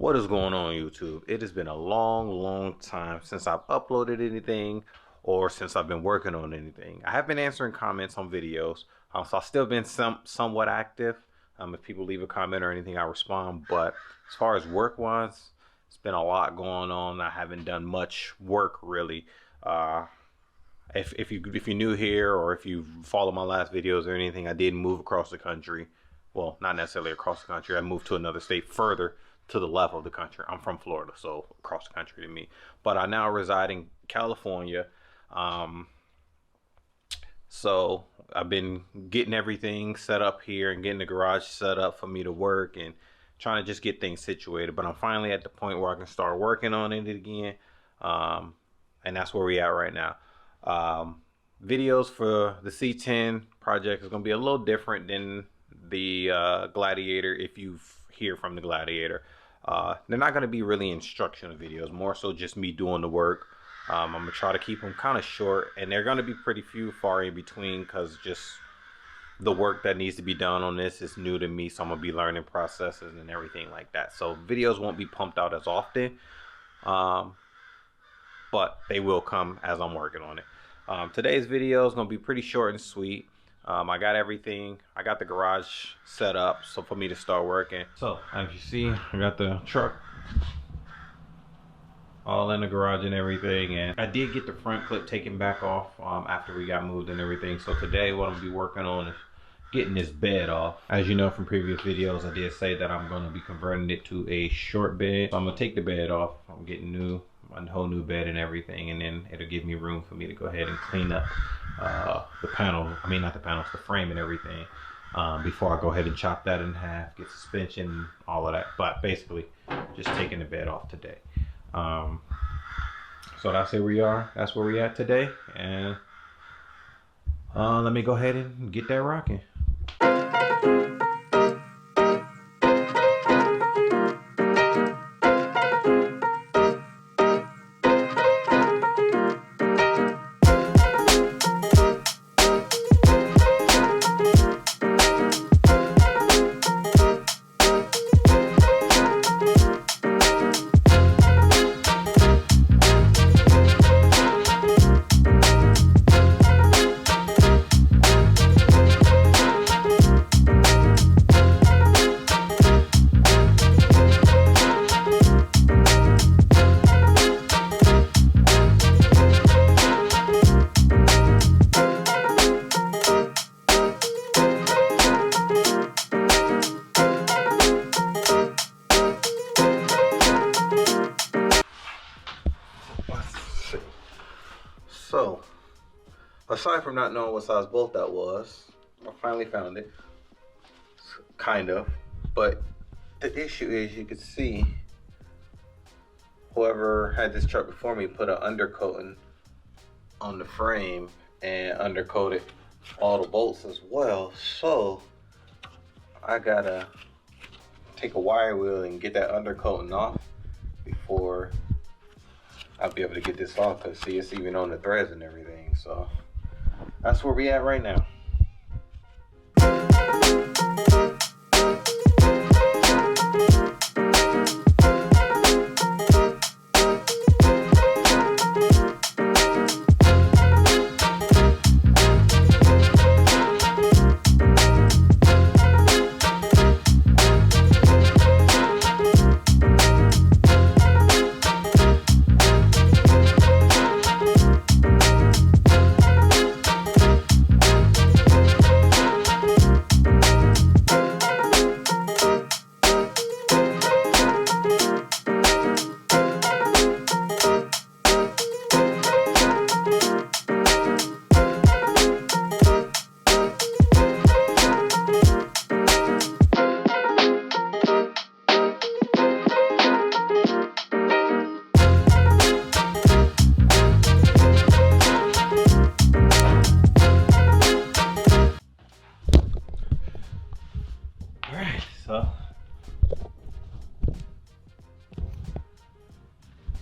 What is going on, YouTube? It has been a long time since I've uploaded anything or since I've been working on anything. I have been answering comments on videos, so I've still been somewhat active. If people leave a comment or anything, I respond. But as far as work-wise, it's been a lot going on. I haven't done much work really. If you're new here, or if you follow my last videos or anything, I did move across the country. Well, not necessarily across the country. I moved to another state further to the left of the country. I'm from Florida, so across the country to me. But I now reside in California. So I've been getting everything set up here and getting the garage set up for me to work and trying to just get things situated. But I'm finally at the point where I can start working on it again. And that's where we're at right now. Videos for the C10 project is going to be a little different than the Gladiator. If you hear from the Gladiator, they're not going to be really instructional videos, more so just me doing the work. I'm going to try to keep them kind of short, and they're going to be pretty far in between, because just the work that needs to be done on this is new to me, so I'm going to be learning processes and everything like that. So videos won't be pumped out as often, but they will come as I'm working on it. Today's video is going to be pretty short and sweet. I got everything. I got the garage set up so for me to start working. So as you see, I got the truck all in the garage and everything, and I did get the front clip taken back off after we got moved and everything. So today what I'm gonna be working on is getting this bed off. As you know from previous videos, I did say that I'm going to be converting it to a short bed. So I'm gonna take the bed off. I'm getting a whole new bed and everything, and then it'll give me room for me to go ahead and clean up the panel. I mean, not the panels, the frame and everything, before I go ahead and chop that in half, get suspension, all of that. But basically just taking the bed off today. So that's where we are. That's where we at today, and let me go ahead and get that rocking. So, aside from not knowing what size bolt that was, I finally found it, kind of. But the issue is, you can see, whoever had this truck before me put an undercoating on the frame and undercoated all the bolts as well. So, I gotta take a wire wheel and get that undercoating off before I'll be able to get this off, because see, it's even on the threads and everything. So that's where we at right now.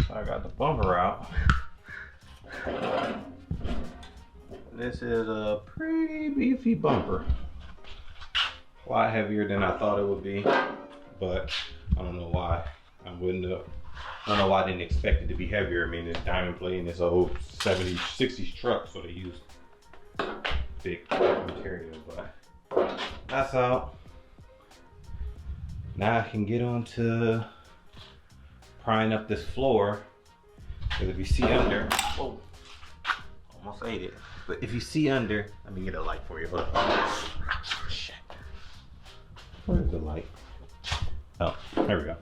I got the bumper out. This is a pretty beefy bumper. A lot heavier than I thought it would be, but I don't know why. I wouldn't have. I don't know why I didn't expect it to be heavier. I mean, it's diamond plate in this old 70s, 60s truck, so they use big material, but that's out. Now I can get on to prying up this floor. Because if you see under, whoa, almost ate it. But if you see under, let me get a light for you. Hold on. Shit. Where's the light? Oh, there we go.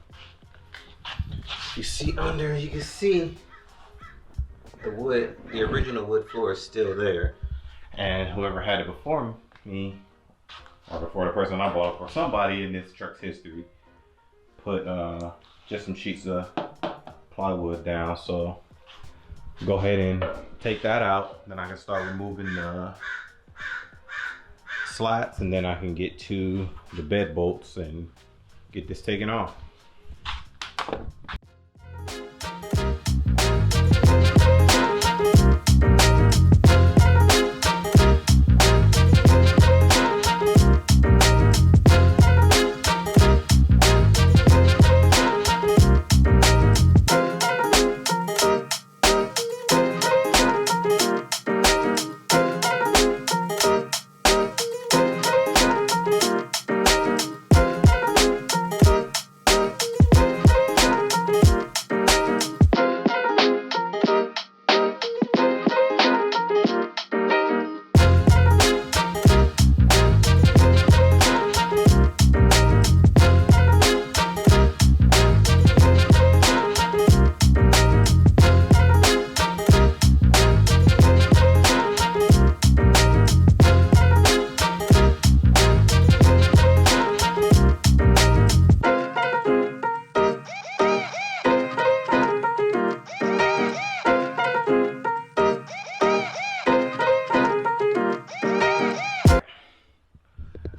You see under, you can see the wood, the original wood floor is still there. And whoever had it before me, or before the person I bought it for, somebody in this truck's history, put just some sheets of plywood down. So go ahead and take that out. Then I can start removing the slats, and then I can get to the bed bolts and get this taken off.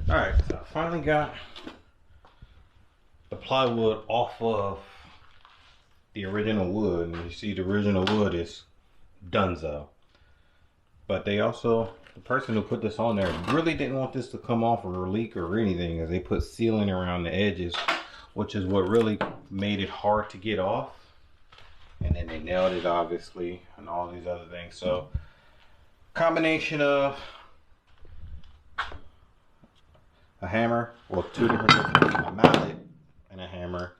Alright, so I finally got the plywood off of the original wood, and you see the original wood is donezo. But they also, the person who put this on there really didn't want this to come off or leak or anything, as they put sealing around the edges, which is what really made it hard to get off. And then they nailed it, obviously, and all these other things. So combination of a hammer, well, two different things, a mallet and a hammer,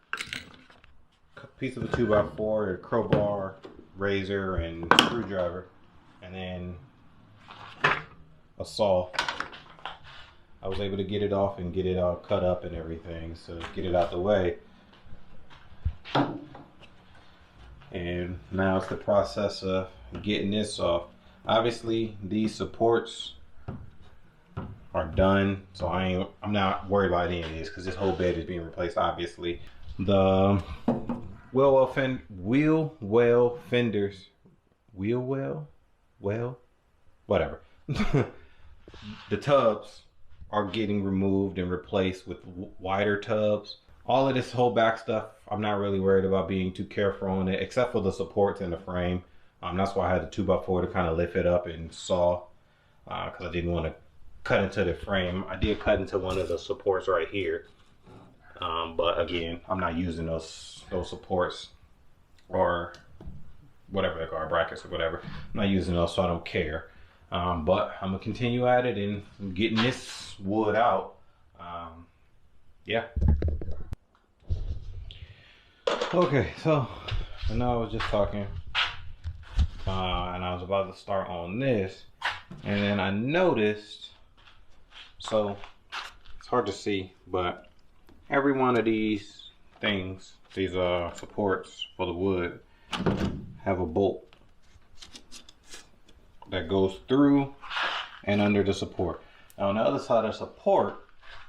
a piece of a 2x4, a crowbar, razor, and screwdriver, and then a saw. I was able to get it off and get it all cut up and everything, so get it out the way. And now it's the process of getting this off. Obviously, these supports are done, so I'm not worried about any of these because this whole bed is being replaced. Obviously, the wheel well fenders, whatever. The tubs are getting removed and replaced with wider tubs. All of this whole back stuff, I'm not really worried about being too careful on it, except for the supports in the frame. That's why I had the 2x4 to kind of lift it up and saw, because I didn't want to cut into the frame. I did cut into one of the supports right here, but again, I'm not using those supports or whatever they call brackets or whatever. I'm not using those, so I don't care. But I'm gonna continue at it and getting this wood out. Yeah. Okay, so I know I was just talking, and I was about to start on this, and then I noticed. So it's hard to see, but every one of these things, these supports for the wood, have a bolt that goes through and under the support. Now on the other side of the support,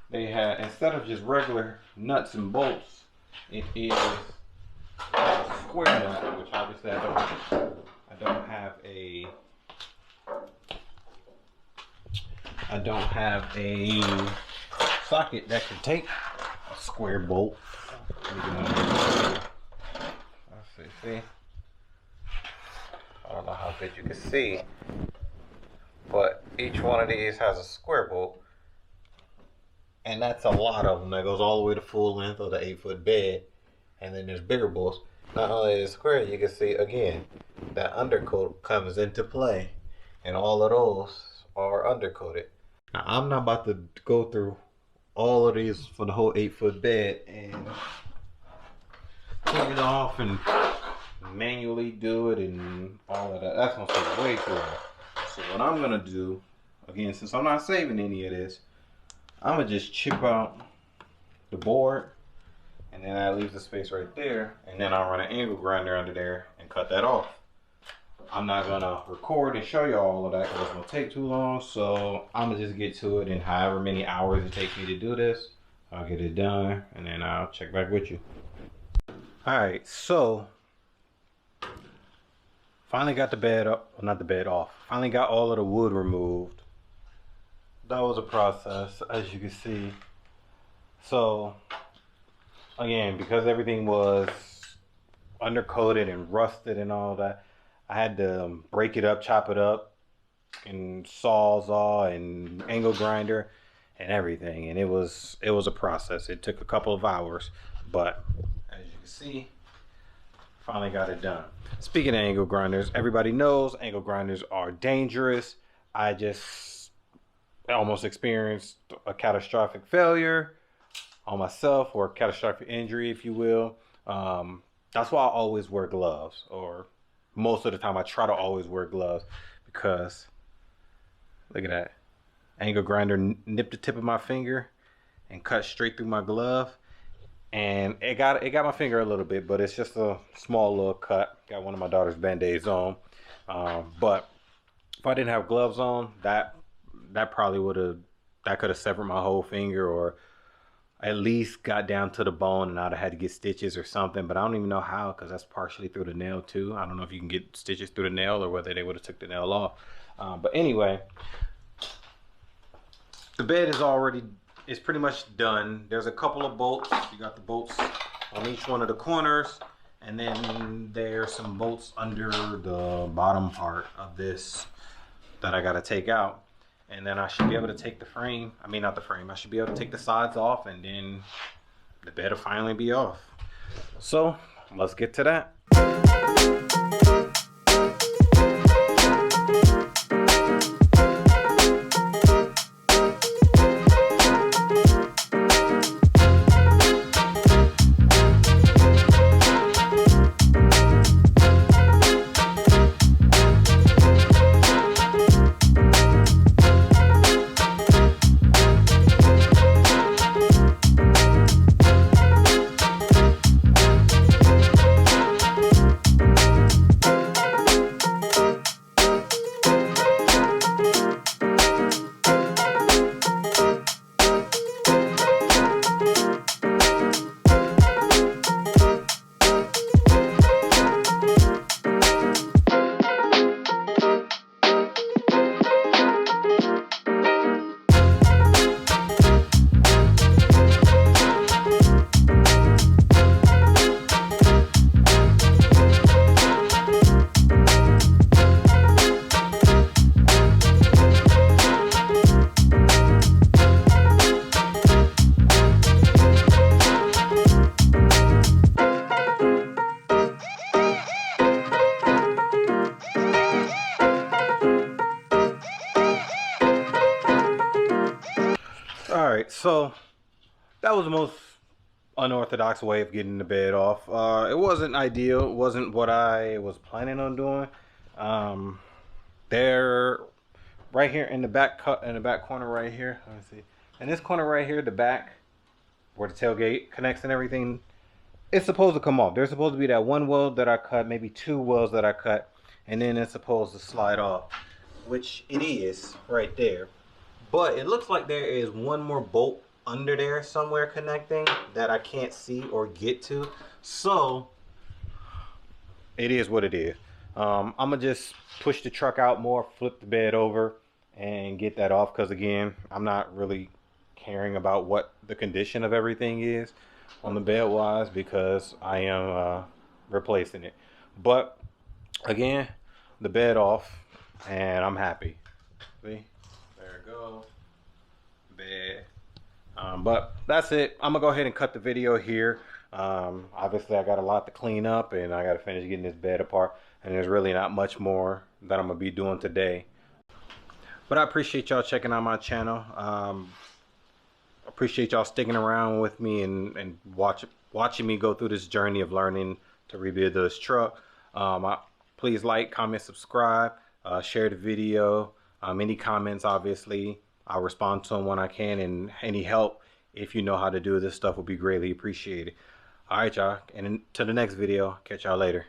they had, instead of just regular nuts and bolts, it is a square nut, which obviously I don't have a socket that can take a square bolt. Let's see. I don't know how good you can see, but each one of these has a square bolt, and that's a lot of them. That goes all the way to full length of the 8-foot bed. and then there's bigger bolts. Not only the square, you can see again that undercoat comes into play, and all of those are undercoated. Now I'm not about to go through all of these for the whole 8-foot bed and clean it off and manually do it and all of that. That's gonna take way too long. So what I'm gonna do, again, since I'm not saving any of this, I'm gonna just chip out the board, and then that leaves the space right there, and then I'll run an angle grinder under there and cut that off. I'm not gonna record and show you all of that because it's gonna take too long, so I'm gonna just get to it in however many hours it takes me to do this. I'll get it done, and then I'll check back with you. All right, so finally got the bed up, well, not the bed off. Finally got all of the wood removed. That was a process, as you can see. So again, because everything was undercoated and rusted and all that, I had to break it up, chop it up, and sawzall and angle grinder and everything. And it was a process. It took a couple of hours, but as you can see, finally got it done. Speaking of angle grinders, everybody knows angle grinders are dangerous. I just almost experienced a catastrophic failure on myself, or catastrophic injury, if you will. That's why I always wear gloves, or most of the time I try to always wear gloves, because look at that. Angle grinder nipped the tip of my finger and cut straight through my glove. And it got my finger a little bit, but it's just a small little cut. Got one of my daughter's band-aids on. But if I didn't have gloves on, that probably could have severed my whole finger, or at least got down to the bone, and I'd have had to get stitches or something. But I don't even know how, because that's partially through the nail too. I don't know if you can get stitches through the nail or whether they would have took the nail off. But anyway, the bed is pretty much done. There's a couple of bolts. You got the bolts on each one of the corners, and then there's some bolts under the bottom part of this that I got to take out. And then I should be able to take the frame, not the frame, I should be able to take the sides off, and then the bed will finally be off. So let's get to that. Alright, so that was the most unorthodox way of getting the bed off. It wasn't ideal. It wasn't what I was planning on doing. They're right here in the back corner right here. Let me see. In this corner right here, the back where the tailgate connects and everything, it's supposed to come off. There's supposed to be that one weld that I cut, maybe two welds that I cut, and then it's supposed to slide off, which it is right there. But it looks like there is one more bolt under there somewhere connecting that I can't see or get to. So it is what it is. I'm gonna just push the truck out more, flip the bed over, and get that off, because again, I'm not really caring about what the condition of everything is on the bed wise, because I am replacing it. But again, the bed off, and I'm happy. See, there it goes, bed. But that's it. I'm gonna go ahead and cut the video here. Obviously I got a lot to clean up, and I got to finish getting this bed apart, and there's really not much more that I'm gonna be doing today. But I appreciate y'all checking out my channel. Appreciate y'all sticking around with me and watching me go through this journey of learning to rebuild this truck. Please like, comment, subscribe, share the video. Any comments, obviously, I'll respond to them when I can, and any help, if you know how to do this stuff, will be greatly appreciated. All right, y'all, and to the next video. Catch y'all later.